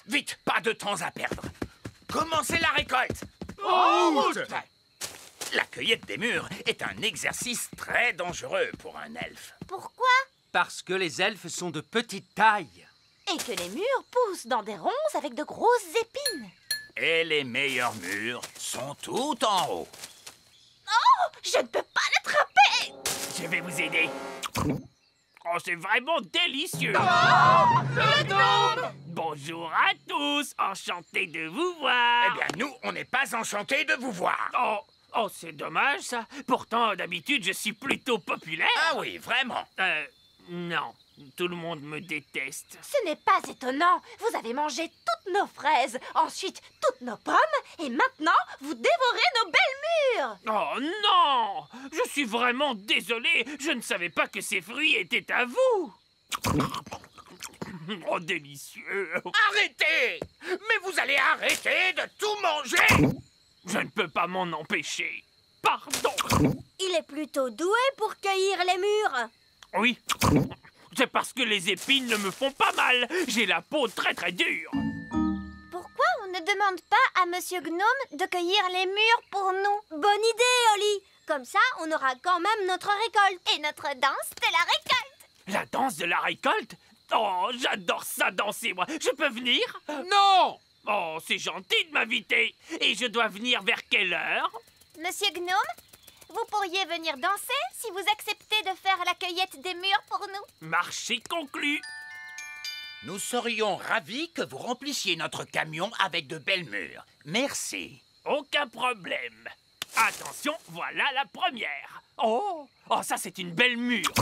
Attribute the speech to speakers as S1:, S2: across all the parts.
S1: Vite, pas de temps à perdre. Commencez la récolte.
S2: En route!
S1: La cueillette des mûres est un exercice très dangereux pour un elfe.
S3: Pourquoi?
S4: Parce que les elfes sont de petite taille.
S3: Et que les mûres poussent dans des ronces avec de grosses épines.
S1: Et les meilleurs mûres sont tout en haut.
S3: Oh, je ne peux pas l'attraper!
S1: Je vais vous aider. Oh, c'est vraiment délicieux.
S2: Le gnome!
S5: Bonjour à tous, enchanté de vous voir.
S1: Eh bien, nous, on n'est pas enchantés de vous voir.
S5: Oh, c'est dommage ça. Pourtant, d'habitude, je suis plutôt populaire.
S1: Ah oui, vraiment.
S5: Non, tout le monde me déteste.
S3: Ce n'est pas étonnant. Vous avez mangé toutes nos fraises, ensuite toutes nos pommes, et maintenant, vous dévorez nos belles mûres.
S5: Oh non! Je suis vraiment désolé. Je ne savais pas que ces fruits étaient à vous. Oh, délicieux.
S1: Arrêtez! Mais vous allez arrêter de tout manger!
S5: Je ne peux pas m'en empêcher. Pardon.
S3: Il est plutôt doué pour cueillir les mûres.
S5: Oui, c'est parce que les épines ne me font pas mal. J'ai la peau très très dure.
S3: Pourquoi on ne demande pas à Monsieur Gnome de cueillir les mûres pour nous? Bonne idée, Oli. Comme ça, on aura quand même notre récolte. Et notre danse de la récolte.
S5: La danse de la récolte? Oh, j'adore ça danser, moi. Je peux venir?
S2: Non!
S5: Oh, c'est gentil de m'inviter. Et je dois venir vers quelle heure?
S3: Monsieur Gnome, vous pourriez venir danser si vous acceptez de faire la cueillette des mûres pour nous.
S5: Marché conclu.
S1: Nous serions ravis que vous remplissiez notre camion avec de belles mûres. Merci.
S5: Aucun problème. Attention, voilà la première. Oh, ça c'est une belle mûre.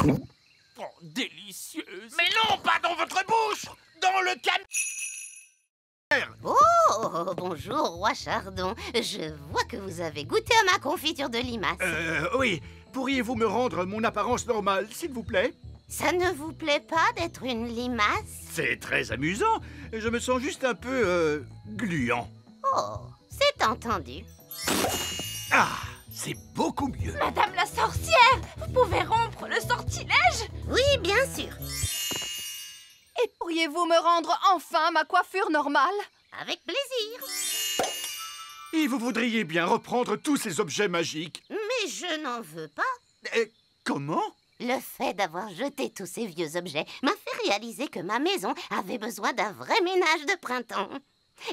S5: Oh, délicieuse.
S1: Mais non, pas dans votre bouche! Dans le camion!
S6: Oh, bonjour, roi Chardon. Je vois que vous avez goûté à ma confiture de limace.
S2: Oui. Pourriez-vous me rendre mon apparence normale, s'il vous plaît?
S6: Ça ne vous plaît pas d'être une limace?
S2: C'est très amusant. Je me sens juste un peu, gluant.
S6: Oh, c'est entendu.
S2: Ah, c'est beaucoup mieux.
S3: Madame la sorcière, vous pouvez rompre le sortilège?
S6: Oui, bien sûr.
S7: Et pourriez-vous me rendre enfin ma coiffure normale?
S6: Avec plaisir.
S2: Et vous voudriez bien reprendre tous ces objets magiques?
S6: Mais je n'en veux pas.
S2: Comment?
S6: Le fait d'avoir jeté tous ces vieux objets m'a fait réaliser que ma maison avait besoin d'un vrai ménage de printemps.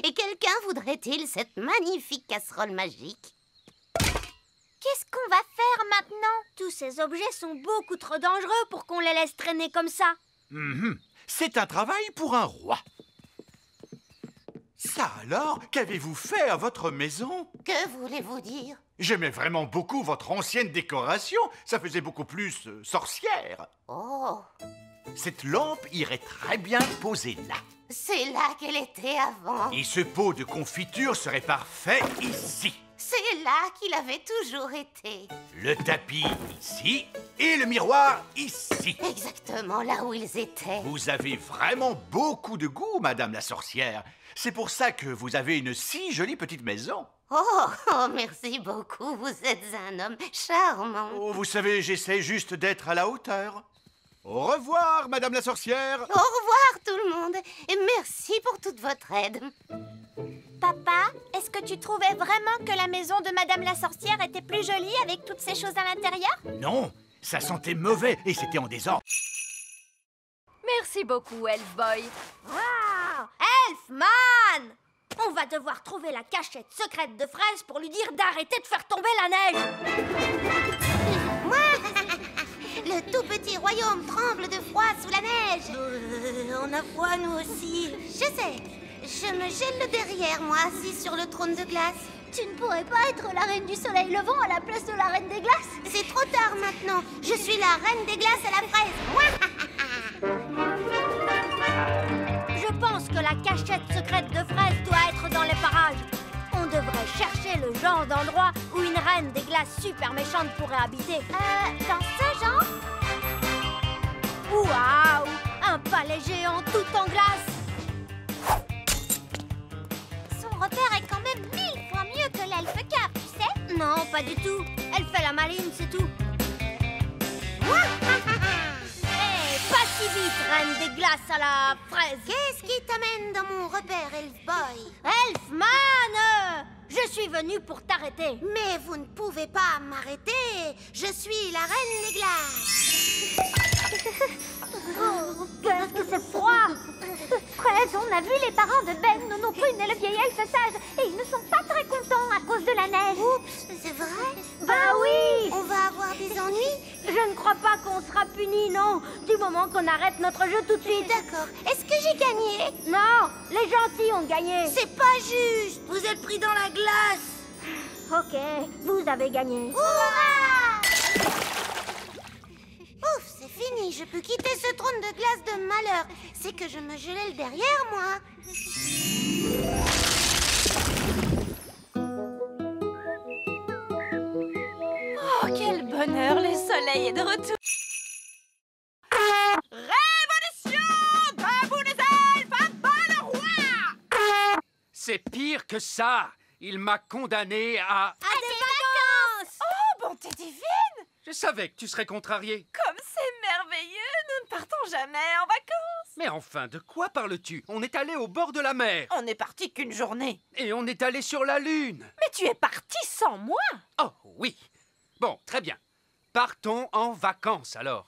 S6: Et quelqu'un voudrait-il cette magnifique casserole magique?
S3: Qu'est-ce qu'on va faire maintenant? Tous ces objets sont beaucoup trop dangereux pour qu'on les laisse traîner comme ça.
S2: C'est un travail pour un roi. Ça alors, qu'avez-vous fait à votre maison?
S6: Que voulez-vous dire?
S2: J'aimais vraiment beaucoup votre ancienne décoration. Ça faisait beaucoup plus sorcière.
S6: Oh,
S2: Cette lampe irait très bien posée là.
S6: c'est là qu'elle était avant.
S2: Et ce pot de confiture serait parfait ici.
S6: C'est là qu'il avait toujours été.
S2: Le tapis ici et le miroir ici.
S6: Exactement là où ils étaient.
S2: Vous avez vraiment beaucoup de goût, Madame la sorcière. C'est pour ça que vous avez une si jolie petite maison.
S6: Oh, merci beaucoup. Vous êtes un homme charmant.
S2: Oh, vous savez, j'essaie juste d'être à la hauteur. Au revoir, Madame la sorcière.
S6: Au revoir tout le monde et merci pour toute votre aide.
S3: Papa, est-ce que tu trouvais vraiment que la maison de Madame la sorcière était plus jolie avec toutes ces choses à l'intérieur?
S2: Non, ça sentait mauvais et c'était en désordre.
S7: Merci beaucoup, Elf Boy.
S3: Wow! Elfman! On va devoir trouver la cachette secrète de Fraise pour lui dire d'arrêter de faire tomber la neige.
S6: Le tout petit royaume tremble de froid sous la neige.
S3: On a froid, nous aussi.
S6: Je sais. Je me gèle le derrière, moi, assis sur le trône de glace.
S3: Tu ne pourrais pas être la reine du soleil levant à la place de la reine des glaces?
S6: C'est trop tard maintenant. Je suis la reine des glaces à la fraise.
S3: Je pense que la cachette secrète de Fraise doit être dans les parages. On devrait chercher le genre d'endroit où une reine des glaces super méchante pourrait habiter. Dans ce genre? Waouh! Un palais géant tout en glace! Son repère est quand même 1000 fois mieux que l'elfe cave, tu sais? Non, pas du tout. Elle fait la maline, c'est tout. Hé, passe si vite, reine des glaces à la fraise.
S6: Qu'est-ce qui t'amène dans mon repère, Elf Boy?
S3: Elfman, je suis venue pour t'arrêter.
S6: Mais vous ne pouvez pas m'arrêter. Je suis la reine des glaces.
S3: Oh, qu'est-ce que c'est froid. Fraise, on a vu les parents de Ben, Nono Prune et le vieil elfe sage, et ils ne sont pas très contents à cause de la neige.
S6: Oups, c'est vrai?
S3: Bah oui.
S6: On va avoir des ennuis?
S3: Je ne crois pas qu'on sera puni, non, du moment qu'on arrête notre jeu tout de suite.
S6: D'accord. Est-ce que j'ai gagné?
S3: Non, les gentils ont gagné.
S6: C'est pas juste. Vous êtes pris dans la glace.
S3: Ok, vous avez gagné.
S6: Hurrah! Ouf, c'est fini. Je peux quitter ce trône de glace de malheur. C'est que je me gelais le derrière, moi.
S8: Oh, quel bonheur, le soleil est de retour. Révolution! Debout les elfes, à bas le roi!
S4: C'est pire que ça. Il m'a condamné à...
S3: des vacances.
S8: Oh, bonté divine!
S4: Je savais que tu serais contrarié.
S8: Comme c'est merveilleux, nous ne partons jamais en vacances.
S4: Mais enfin, de quoi parles-tu? On est allé au bord de la mer.
S8: On n'est parti qu'une journée.
S4: Et on est allé sur la Lune.
S8: Mais tu es parti sans moi.
S4: Oh, oui. Bon, très bien. Partons en vacances, alors.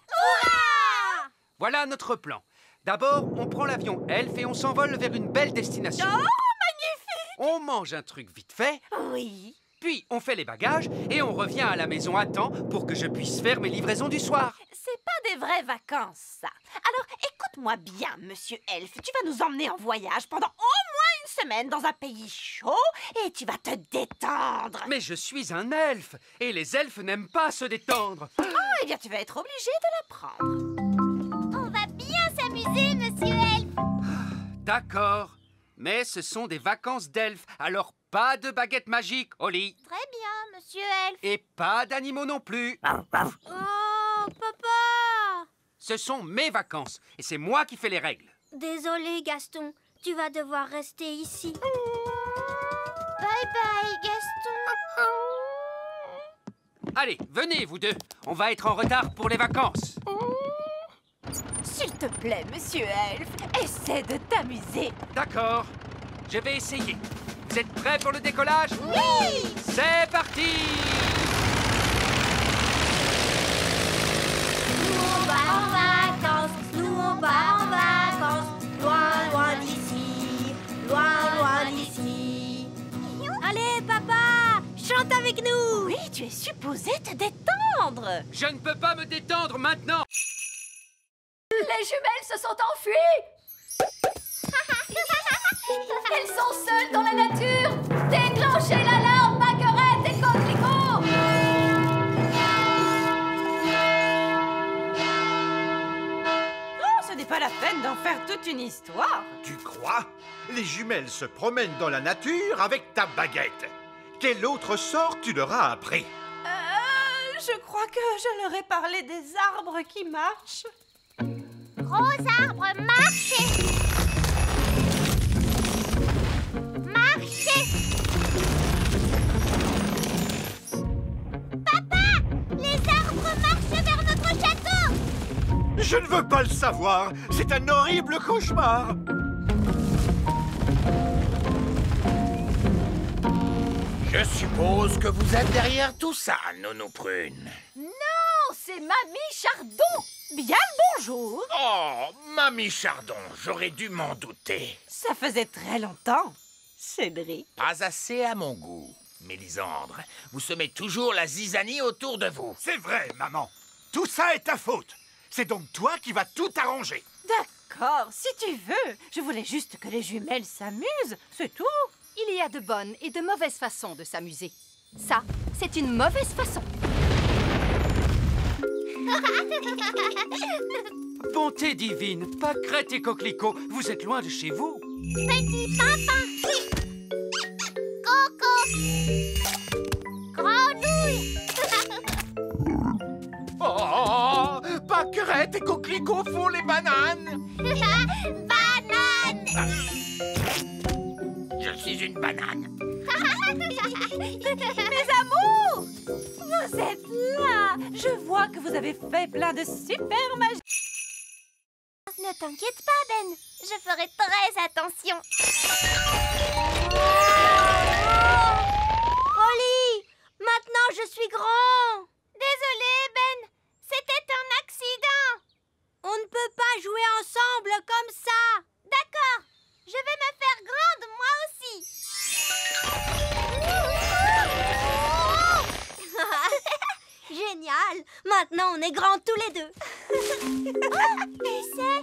S4: Voilà notre plan. D'abord, on prend l'avion Elf et on s'envole vers une belle destination.
S8: Oh, magnifique!
S4: On mange un truc vite fait,
S8: Oui.
S4: puis on fait les bagages et on revient à la maison à temps pour que je puisse faire mes livraisons du soir.
S8: C'est pas des vraies vacances, ça. Alors, écoute-moi bien, monsieur Elf. Tu vas nous emmener en voyage pendant au moins une semaine dans un pays chaud et tu vas te détendre.
S4: Mais je suis un elfe et les elfes n'aiment pas se détendre.
S8: Oh, eh bien, tu vas être obligé de l'apprendre.
S3: On va bien s'amuser, monsieur Elf.
S4: D'accord, mais ce sont des vacances d'elfes, alors pas de baguette magique, Oli.
S3: Très bien, monsieur Elf.
S4: Et pas d'animaux non plus.
S3: Oh, papa.
S4: Ce sont mes vacances et c'est moi qui fais les règles.
S3: Désolé, Gaston. Tu vas devoir rester ici. Bye bye, Gaston.
S4: Allez, venez vous deux. On va être en retard pour les vacances.
S8: S'il te plaît, monsieur Elf, essaie de t'amuser.
S4: D'accord, je vais essayer. Vous êtes prêts pour le décollage?
S3: Oui.
S4: C'est parti!
S3: Nous on va en vacances. Nous on va en vacances. Loin, loin d'ici. Loin, loin d'ici. Allez, papa, chante avec nous.
S8: Oui, tu es supposé te détendre.
S4: Je ne peux pas me détendre maintenant!
S7: Les jumelles se sont enfuies. Elles sont seules dans la nature. Déclenchez l'alarme, Baguerette et Coquelicot.
S8: Oh, ce n'est pas la peine d'en faire toute une histoire.
S2: Tu crois? Les jumelles se promènent dans la nature avec ta baguette. Quel autre sort tu leur as appris?
S8: Je crois que je leur ai parlé des arbres qui marchent.
S3: Gros arbre, marchez. Marchez. Papa, les arbres marchent vers notre château.
S2: Je ne veux pas le savoir. C'est un horrible cauchemar.
S1: Je suppose que vous êtes derrière tout ça, Nono Prune.
S7: Non, c'est Mamie Chardon.
S8: Bien le bonjour.
S1: Oh, Mamie Chardon, j'aurais dû m'en douter.
S8: Ça faisait très longtemps, Cédric.
S1: Pas assez à mon goût. Mélisandre, vous semez toujours la zizanie autour de vous.
S2: C'est vrai, maman. Tout ça est ta faute. C'est donc toi qui vas tout arranger.
S8: D'accord, si tu veux. Je voulais juste que les jumelles s'amusent, c'est tout.
S7: Il y a de bonnes et de mauvaises façons de s'amuser. Ça, c'est une mauvaise façon.
S4: Bonté divine, Pâquerette et Coquelicot, vous êtes loin de chez vous.
S3: Petit papa. Coco. Grenouille.
S1: Oh, Pâquerette et Coquelicot font les bananes.
S3: Banane.
S1: Je suis une banane.
S8: Mes amours, vous êtes là. Je vois que vous avez fait plein de super magie.
S3: t'inquiète pas, Ben. Je ferai très attention. Holly, maintenant je suis grand. Désolée, Ben. C'était un accident. On ne peut pas jouer ensemble comme ça. D'accord. Je vais me faire grande, moi aussi. Génial. Maintenant, on est grands tous les deux. Et c'est...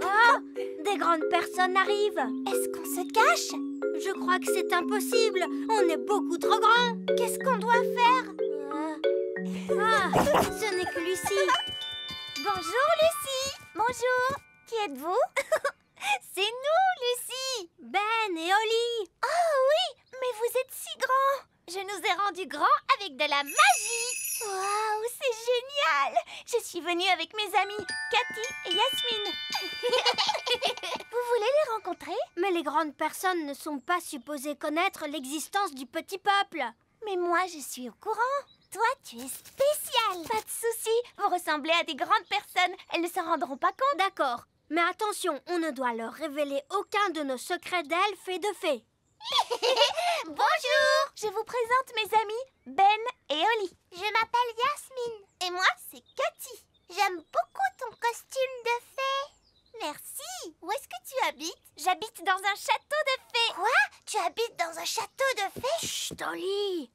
S3: Oh, des grandes personnes arrivent. Est-ce qu'on se cache? Je crois que c'est impossible. On est beaucoup trop grands. Qu'est-ce qu'on doit faire? Ce n'est que Lucie. Bonjour, Lucie. Bonjour. Qui êtes-vous? C'est nous, Lucie. Ben et Holly. Oh oui, mais vous êtes si grands. Je nous ai rendus grands avec de la magie. Waouh, c'est génial. Je suis venue avec mes amis Cathy et Yasmine. Vous voulez les rencontrer? Mais les grandes personnes ne sont pas supposées connaître l'existence du petit peuple. Mais moi, je suis au courant. Toi, tu es spécial. Pas de souci, vous ressemblez à des grandes personnes. Elles ne s'en rendront pas compte. D'accord, mais attention, on ne doit leur révéler aucun de nos secrets d'elfes et de fées. Bonjour. Je vous présente mes amis Ben et Holly. Je m'appelle Yasmine. Et moi, c'est Cathy. J'aime beaucoup ton costume de fée. Merci. Où est-ce que tu habites? J'habite dans un château de fées. Quoi? Tu habites dans un château de fées? Chut, Holly.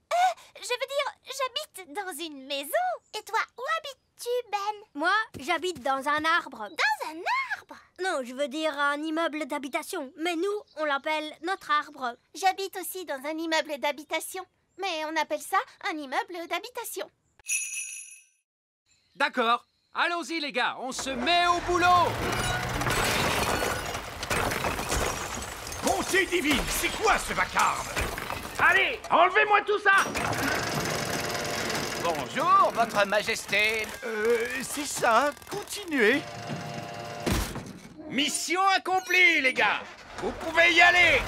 S3: Je veux dire, j'habite dans une maison. Et toi, où habites-tu, Ben? Moi, j'habite dans un arbre. Dans un arbre? Non, je veux dire un immeuble d'habitation. Mais nous, on l'appelle notre arbre. J'habite aussi dans un immeuble d'habitation. Mais on appelle ça un immeuble d'habitation.
S4: D'accord. Allons-y, les gars. On se met au boulot.
S2: Bonté divine, c'est quoi ce vacarme?
S5: Allez, enlevez-moi tout ça.
S1: Bonjour, votre majesté.
S2: C'est ça, continuez.
S1: Mission accomplie, les gars. Vous pouvez y aller.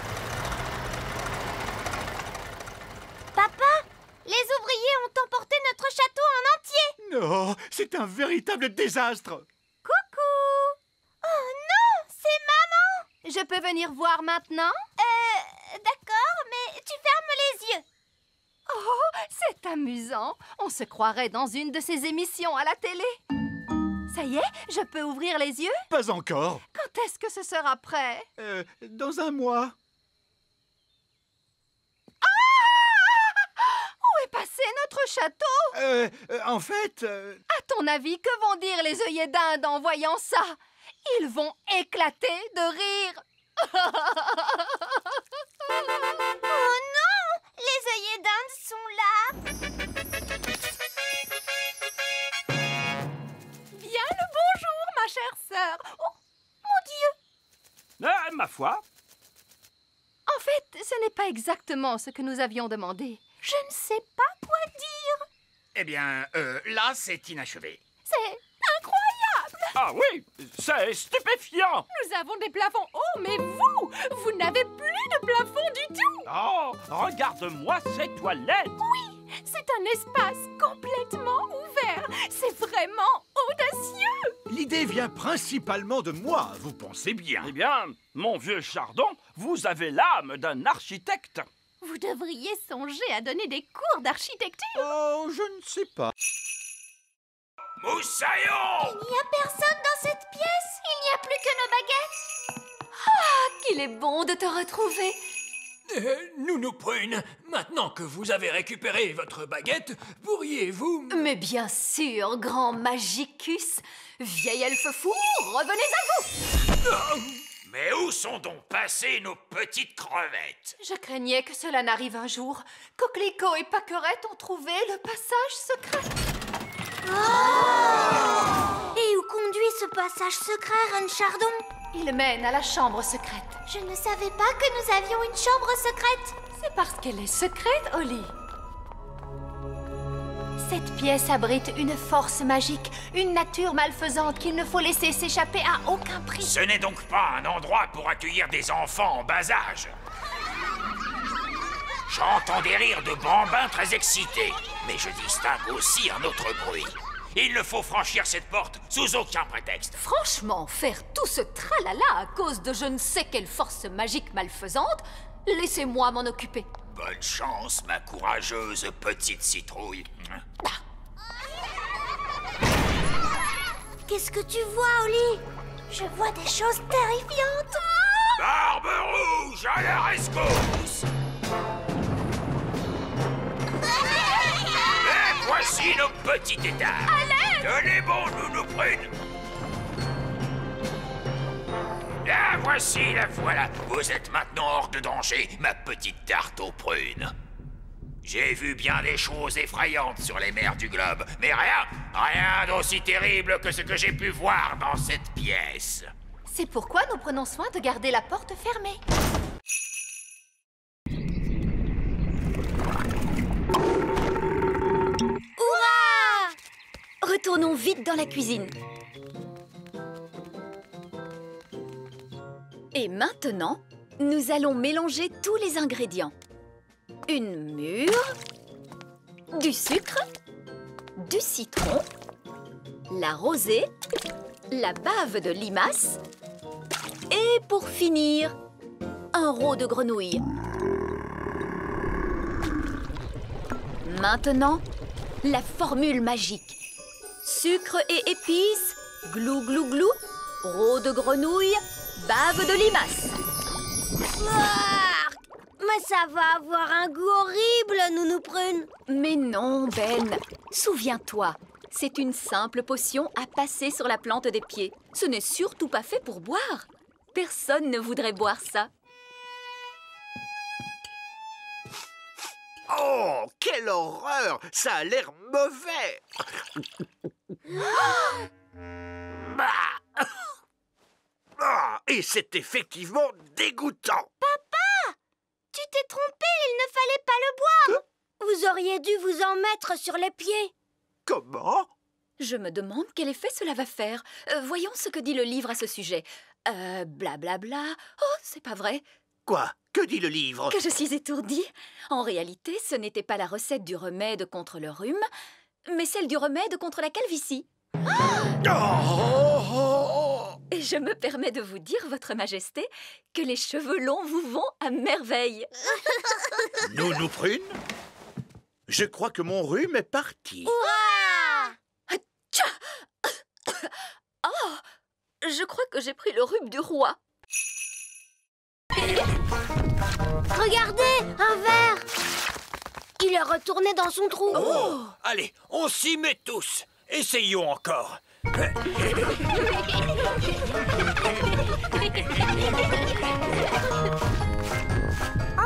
S3: Papa, les ouvriers ont emporté notre château en entier.
S2: Non, c'est un véritable désastre.
S3: Coucou. Oh non, c'est maman.
S7: Je peux venir voir maintenant?
S3: D'accord, mais tu fermes les yeux.
S7: Oh, c'est amusant. On se croirait dans une de ces émissions à la télé. Ça y est, je peux ouvrir les yeux?
S2: Pas encore.
S7: Quand est-ce que ce sera prêt?
S2: Dans un mois.
S7: Où est passé notre château?
S2: En fait...
S7: À ton avis, que vont dire les œillets d'Inde en voyant ça? Ils vont éclater de rire.
S3: Oh non, les œillets d'Inde sont là.
S7: Bien le bonjour, ma chère sœur. Oh, mon Dieu.
S5: Ma foi.
S7: En fait, ce n'est pas exactement ce que nous avions demandé. Je ne sais pas quoi dire.
S1: Eh bien, là, c'est inachevé.
S7: C'est incroyable.
S5: Ah oui, c'est stupéfiant.
S7: Nous avons des plafonds hauts, mais vous n'avez plus de plafond du tout.
S5: Oh, regarde-moi ces toilettes.
S7: Oui, c'est un espace complètement ouvert. C'est vraiment audacieux.
S2: L'idée vient principalement de moi, vous pensez bien.
S5: Eh bien, mon vieux Chardon, vous avez l'âme d'un architecte.
S7: Vous devriez songer à donner des cours d'architecture.
S2: Oh, je ne sais pas.
S1: Moussaillon!
S3: Il n'y a personne dans cette pièce. Il n'y a plus que nos baguettes.
S7: Qu'il est bon de te retrouver.
S9: Nounou Prune, maintenant que vous avez récupéré votre baguette, pourriez-vous...
S10: Mais bien sûr, grand Magicus. Vieil elfe fou, revenez à vous.
S1: Mais où sont donc passées nos petites crevettes?
S10: Je craignais que cela n'arrive un jour. Coquelicot et Paquerette ont trouvé le passage secret.
S3: Et où conduit ce passage secret, Reine Chardon?
S10: Il mène à la chambre secrète.
S3: Je ne savais pas que nous avions une chambre secrète.
S10: C'est parce qu'elle est secrète, Holly. Cette pièce abrite une force magique, une nature malfaisante qu'il ne faut laisser s'échapper à aucun prix.
S1: Ce n'est donc pas un endroit pour accueillir des enfants en bas âge. J'entends des rires de bambins très excités, mais je distingue aussi un autre bruit. Il ne faut franchir cette porte sous aucun prétexte.
S10: Franchement, faire tout ce tralala à cause de je ne sais quelle force magique malfaisante, laissez-moi m'en occuper.
S1: Bonne chance, ma courageuse petite citrouille.
S3: Qu'est-ce que tu vois, Oli? Je vois des choses terrifiantes.
S1: Barbe rouge à la rescousse! Et voici nos petits étages. Tenez bon, Nounou Prune. La voici, la voilà. Vous êtes maintenant hors de danger, ma petite tarte aux prunes. J'ai vu bien des choses effrayantes sur les mers du globe, mais rien d'aussi terrible que ce que j'ai pu voir dans cette pièce.
S7: C'est pourquoi nous prenons soin de garder la porte fermée.
S3: Hurrah!
S10: Retournons vite dans la cuisine. Et maintenant, nous allons mélanger tous les ingrédients. Une mûre, du sucre, du citron, la rosée, la bave de limace et pour finir, un rot de grenouille. Maintenant, la formule magique. Sucre et épices, glou glou glou, rot de grenouille, bave de limace.
S3: Mais ça va avoir un goût horrible, Nounou Prune.
S10: Mais non, Ben. Souviens-toi, c'est une simple potion à passer sur la plante des pieds. Ce n'est surtout pas fait pour boire. Personne ne voudrait boire ça.
S2: Oh, quelle horreur! Ça a l'air mauvais! Ah, et c'est effectivement dégoûtant!
S3: Tu t'es trompé, il ne fallait pas le boire. Vous auriez dû vous en mettre sur les pieds.
S2: Comment?
S10: Je me demande quel effet cela va faire. Voyons ce que dit le livre à ce sujet. Blablabla. Oh, c'est pas vrai.
S2: Quoi? Que dit le livre?
S10: Que je suis étourdie. En réalité, ce n'était pas la recette du remède contre le rhume, mais celle du remède contre la calvitie. Et je me permets de vous dire, Votre Majesté, que les cheveux longs vous vont à merveille.
S2: Nounou Prune? Je crois que mon rhume est parti.
S10: Oh, je crois que j'ai pris le rhume du roi.
S3: Regardez, un verre. Il est retourné dans son trou.
S5: Oh, allez, on s'y met tous. Essayons encore.
S3: En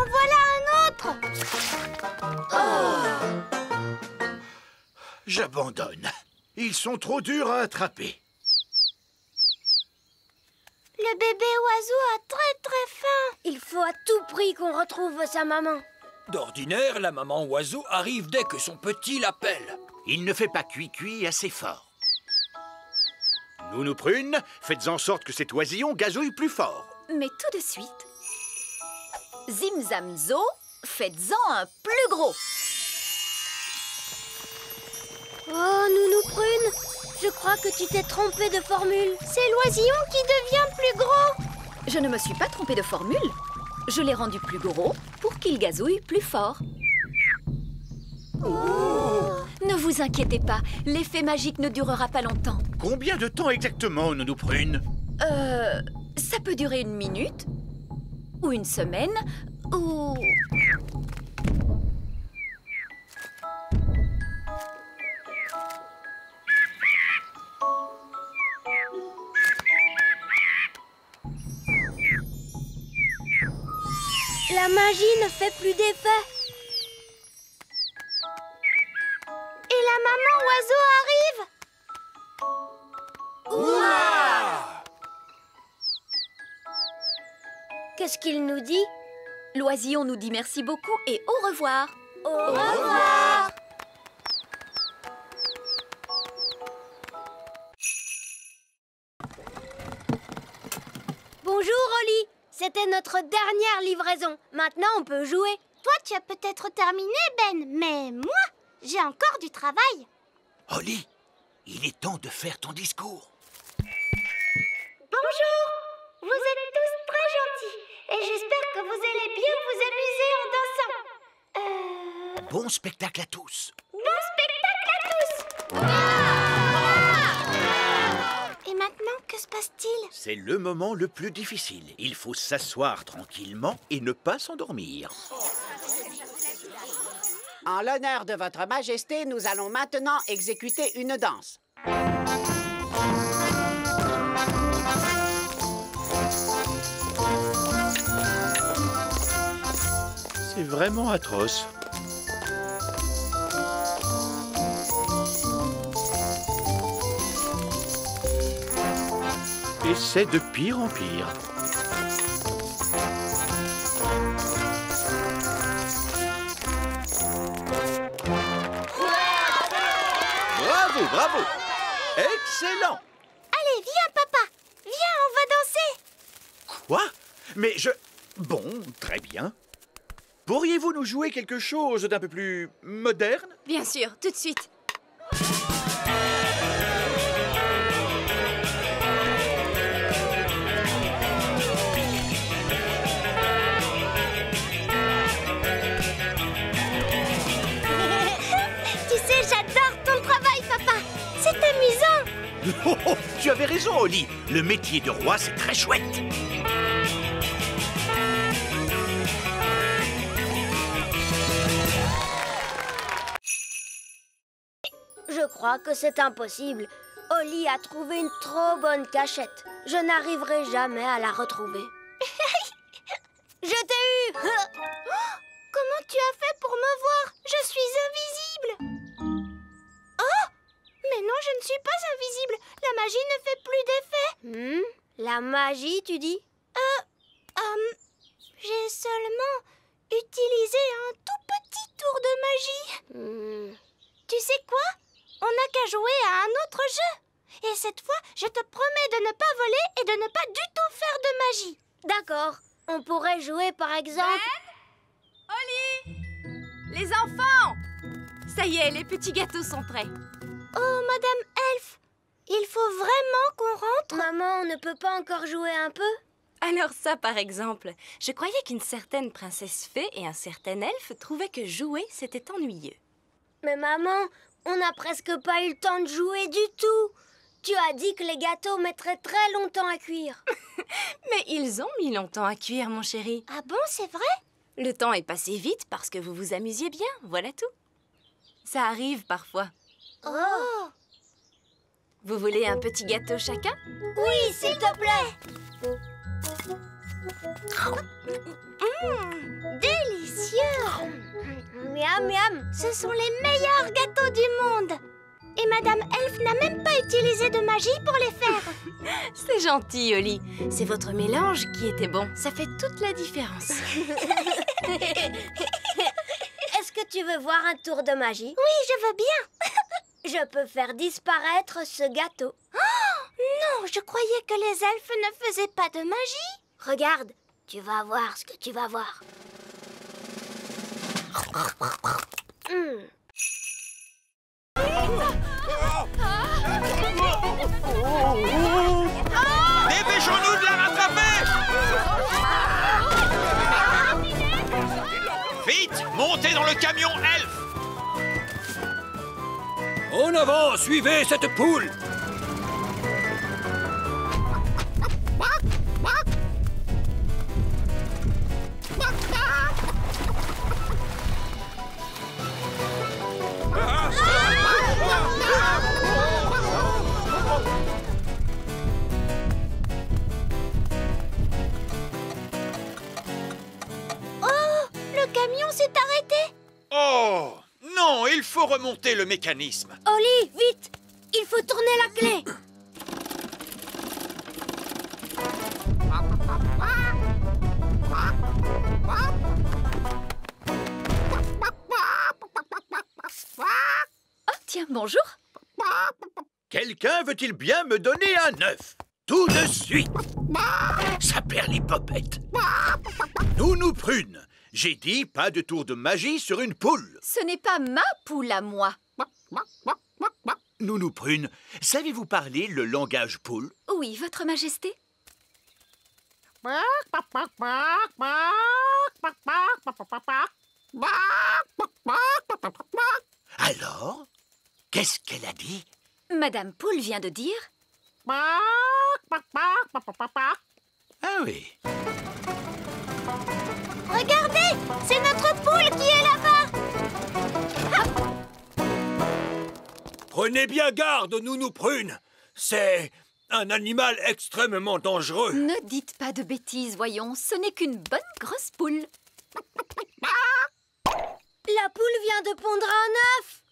S3: voilà un autre.
S2: J'abandonne. Ils sont trop durs à attraper.
S3: Le bébé oiseau a très faim. Il faut à tout prix qu'on retrouve sa maman.
S5: D'ordinaire, la maman oiseau arrive dès que son petit l'appelle.
S2: Il ne fait pas cuit assez fort. Nounou Prune, faites en sorte que cet oisillon gazouille plus fort.
S10: Mais tout de suite, Zim Zam Zo, faites-en un plus gros.
S3: Oh, Nounou Prune, je crois que tu t'es trompée de formule. C'est l'oisillon qui devient plus gros.
S10: Je ne me suis pas trompée de formule. Je l'ai rendu plus gros pour qu'il gazouille plus fort. Ne vous inquiétez pas, l'effet magique ne durera pas longtemps.
S2: Combien de temps exactement, Nounou Prune?
S10: Ça peut durer 1 minute, ou 1 semaine, ou...
S3: La magie ne fait plus d'effet. Et la maman oiseau arrive. Ouah! Qu'est-ce qu'il nous dit?
S10: L'oisillon nous dit merci beaucoup et au revoir.
S3: Au revoir. Bonjour, Oli. C'était notre dernière livraison. Maintenant, on peut jouer. Toi, tu as peut-être terminé, Ben, mais moi, j'ai encore du travail.
S2: Holly, il est temps de faire ton discours.
S3: Bonjour, vous êtes tous très gentils et j'espère que vous allez bien vous amuser en dansant.
S2: Bon spectacle à tous.
S3: Bon spectacle à tous. Et maintenant, que se passe-t-il?
S2: C'est le moment le plus difficile. Il faut s'asseoir tranquillement et ne pas s'endormir.
S11: En l'honneur de votre majesté, nous allons maintenant exécuter une danse.
S2: C'est vraiment atroce. Et c'est de pire en pire. Bravo, bravo! Excellent!
S3: Allez, viens, papa. Viens, on va danser.
S2: Quoi? Mais je... Bon, très bien. Pourriez-vous nous jouer quelque chose d'un peu plus moderne?
S10: Bien sûr, tout de suite.
S3: Tu sais, j'adore ton travail, papa. C'est amusant.
S2: Oh, oh, tu avais raison, Oli. Le métier de roi, c'est très chouette.
S3: Je crois que c'est impossible. Oli a trouvé une trop bonne cachette. Je n'arriverai jamais à la retrouver. Je t'ai eu. Comment tu as fait pour me voir? Je suis invisible. Oh! Mais non, je ne suis pas invisible. La magie ne fait plus d'effet. La magie, tu dis? J'ai seulement utilisé un tout petit tour de magie. Tu sais quoi? On n'a qu'à jouer à un autre jeu. Et cette fois, je te promets de ne pas voler et de ne pas du tout faire de magie. D'accord. On pourrait jouer par exemple...
S7: Oli! Les enfants! Ça y est, les petits gâteaux sont prêts.
S3: Oh, Madame Elf, il faut vraiment qu'on rentre? Maman, on ne peut pas encore jouer un peu?
S12: Alors ça, par exemple, je croyais qu'une certaine princesse fée et un certain elfe trouvaient que jouer, c'était ennuyeux.
S3: Mais maman, on n'a presque pas eu le temps de jouer du tout. Tu as dit que les gâteaux mettraient très longtemps à cuire.
S12: Mais ils ont mis longtemps à cuire, mon chéri.
S3: Ah bon, c'est vrai?
S12: Le temps est passé vite parce que vous vous amusiez bien, voilà tout. Ça arrive parfois.
S3: Oh!
S12: Vous voulez un petit gâteau chacun?
S3: Oui, s'il te plaît. Délicieux. Miam, miam. Ce sont les meilleurs gâteaux du monde. Et Madame Elf n'a même pas utilisé de magie pour les faire.
S12: C'est gentil, Oli. C'est votre mélange qui était bon. Ça fait toute la différence.
S3: Est-ce que tu veux voir un tour de magie? Oui, je veux bien. Je peux faire disparaître ce gâteau. Oh, non, je croyais que les elfes ne faisaient pas de magie. Regarde, tu vas voir ce que tu vas voir.
S2: Dépêchons-nous de la rattraper! Vite, montez dans le camion elfe!
S9: En avant, suivez cette poule!
S3: Le camion s'est arrêté.
S2: Oh! Non, il faut remonter le mécanisme.
S3: Oli, vite! Il faut tourner la clé.
S10: Oh, tiens, bonjour.
S2: Quelqu'un veut-il bien me donner un œuf? Tout de suite! Ça perd les popettes. Nounou Prune, j'ai dit pas de tour de magie sur une poule.
S10: Ce n'est pas ma poule à moi.
S2: Nounou Prune, savez-vous parler le langage poule?
S10: Oui, Votre Majesté.
S2: Alors, qu'est-ce qu'elle a dit?
S10: Madame Poule vient de dire...
S2: Ah oui.
S3: Regardez, c'est notre poule qui est là-bas.
S9: Prenez bien garde, Nounou Prune. C'est un animal extrêmement dangereux.
S10: Ne dites pas de bêtises, voyons. Ce n'est qu'une bonne grosse poule.
S3: La poule vient de pondre un œuf.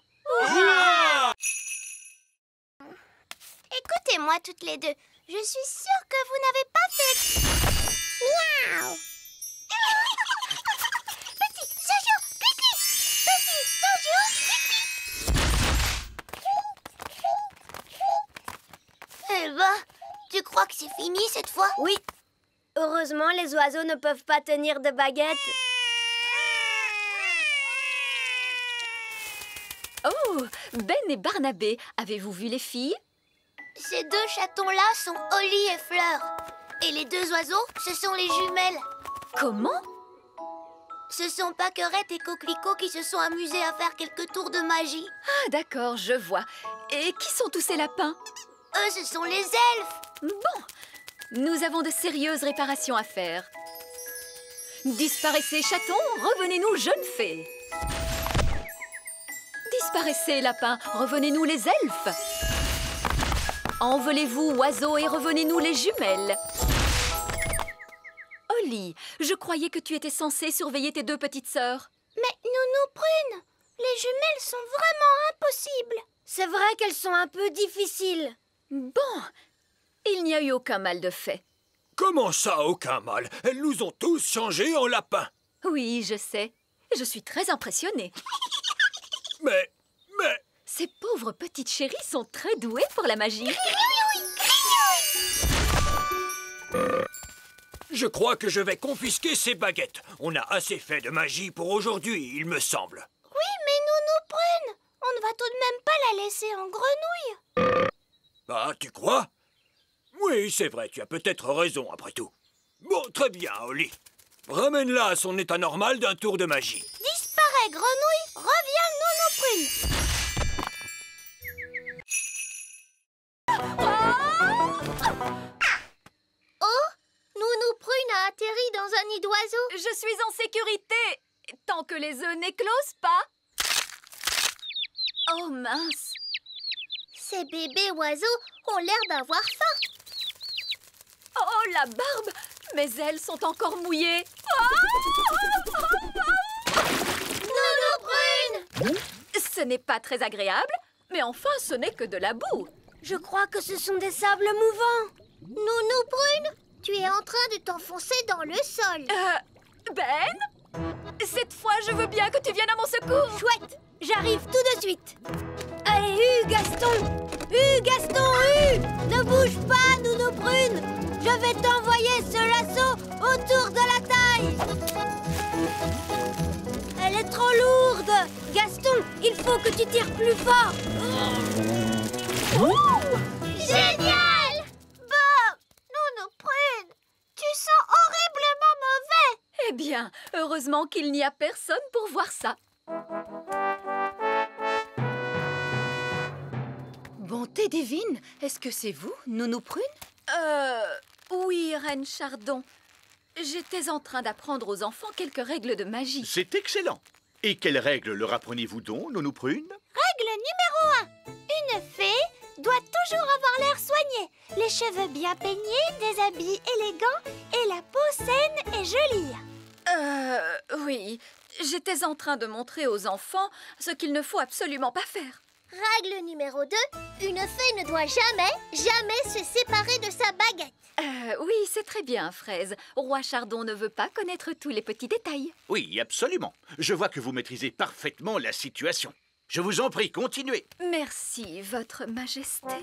S9: Hurrah!
S3: Écoutez-moi toutes les deux. Je suis sûre que vous n'avez pas fait... Miaou. Petit Jojo, pipi. Petit Jojo, pipi. Eh ben, tu crois que c'est fini cette fois? Oui. Heureusement, les oiseaux ne peuvent pas tenir de baguette.
S10: Oh, Ben et Barnabé, avez-vous vu les filles?
S3: Ces deux chatons-là sont Holly et Fleur. Et les deux oiseaux, ce sont les jumelles.
S10: Comment?
S3: Ce sont Pâquerette et Coquelicot qui se sont amusés à faire quelques tours de magie.
S10: Ah, d'accord, je vois. Et qui sont tous ces lapins?
S3: Eux, ce sont les elfes.
S10: Bon, nous avons de sérieuses réparations à faire. Disparaissez, chatons, revenez-nous, jeunes fées. Disparaissez, lapins, revenez-nous, les elfes. Envolez-vous, oiseaux, et revenez-nous, les jumelles. Holly, je croyais que tu étais censée surveiller tes deux petites sœurs.
S3: Mais Nounou Prune, les jumelles sont vraiment impossibles. C'est vrai qu'elles sont un peu difficiles.
S10: Bon, il n'y a eu aucun mal de fait.
S9: Comment ça, aucun mal? Elles nous ont tous changés en lapins.
S10: Oui, je sais. Je suis très impressionnée.
S9: Mais...
S10: Ces pauvres petites chéries sont très douées pour la magie.
S9: Je crois que je vais confisquer ces baguettes. On a assez fait de magie pour aujourd'hui, il me semble.
S3: Oui, mais Nounou Prune, on ne va tout de même pas la laisser en grenouille.
S9: Ah, tu crois? Oui, c'est vrai, tu as peut-être raison après tout. Bon, très bien, Holly. Ramène-la à son état normal d'un tour de magie.
S3: Disparais, grenouille, reviens, Nounou Prune. Oh, Nounou Prune a atterri dans un nid d'oiseaux.
S10: Je suis en sécurité, tant que les œufs n'éclosent pas. Oh mince.
S3: Ces bébés oiseaux ont l'air d'avoir faim.
S10: Oh, la barbe! Mes ailes sont encore mouillées.
S3: Nounou Prune!
S10: Ce n'est pas très agréable, mais enfin, ce n'est que de la boue.
S3: Je crois que ce sont des sables mouvants. Nounou Prune, tu es en train de t'enfoncer dans le sol.
S10: Ben? Cette fois, je veux bien que tu viennes à mon secours.
S3: Chouette, j'arrive tout de suite. Allez, Gaston! Gaston, ne bouge pas, Nounou Prune. Je vais t'envoyer ce lasso autour de la taille. Elle est trop lourde. Gaston, il faut que tu tires plus fort. Génial! Bon, Nounou Prune, tu sens horriblement mauvais.
S10: Eh bien, heureusement qu'il n'y a personne pour voir ça. Bonté divine, est-ce que c'est vous, Nounou Prune? Oui, Reine Chardon. J'étais en train d'apprendre aux enfants quelques règles de magie.
S2: C'est excellent. Et quelles règles leur apprenez-vous donc, Nounou Prune?
S3: Règle numéro 1. Une fée doit toujours avoir l'air soigné, les cheveux bien peignés, des habits élégants et la peau saine et jolie.
S10: Oui. J'étais en train de montrer aux enfants ce qu'il ne faut absolument pas faire.
S3: Règle numéro 2. Une fée ne doit jamais se séparer de sa baguette.
S10: Oui, c'est très bien, Fraise. Roi Chardon ne veut pas connaître tous les petits détails.
S2: Oui, absolument. Je vois que vous maîtrisez parfaitement la situation. Je vous en prie, continuez.
S10: Merci, Votre Majesté.